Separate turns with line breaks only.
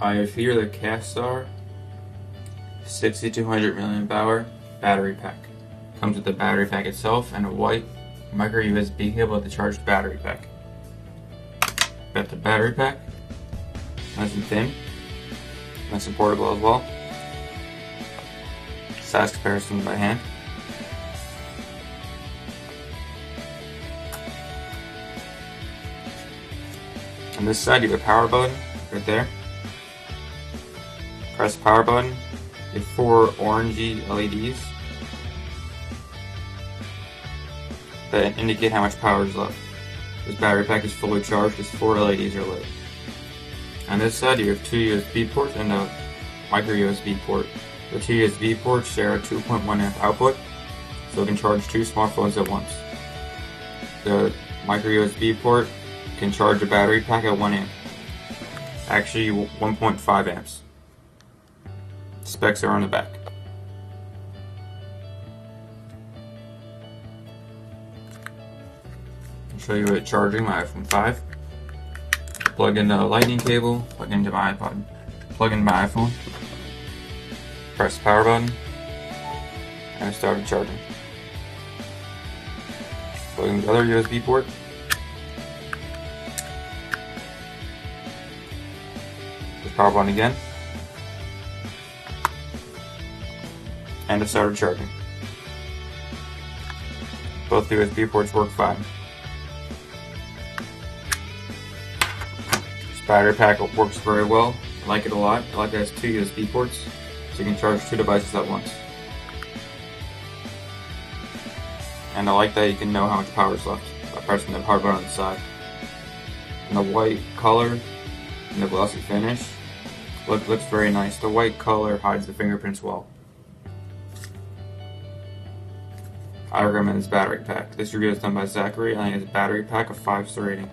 I have here the Kaster 6200mAh battery pack. Comes with the battery pack itself and a white micro USB cable to charge the battery pack. Got the battery pack, nice and thin, nice and portable as well. Size comparison by hand. On this side you have a power button right there. Press the power button. You have 4 orangey LEDs that indicate how much power is left. This battery pack is fully charged as 4 LEDs are lit. On this side you have 2 USB ports and a micro USB port. The 2 USB ports share a 2.1 amp output, so it can charge 2 smartphones at once. The micro USB port can charge a battery pack at 1 amp. Actually 1.5 amps. Specs are on the back. I'll show you it charging my iPhone 5. Plug in the lightning cable, plug into my iPod, plug in my iPhone, press the power button, and it started charging. Plug in the other USB port. Press power button again. And it started charging. Both USB ports work fine. This battery pack works very well. I like it a lot. I like that it has 2 USB ports, so you can charge 2 devices at once. And I like that you can know how much power is left by pressing the power button on the side. And the white color and the glossy finish looks very nice. The white color hides the fingerprints well. I recommend this battery pack. This review is done by Zachary, and it's a battery pack of 5-star rating.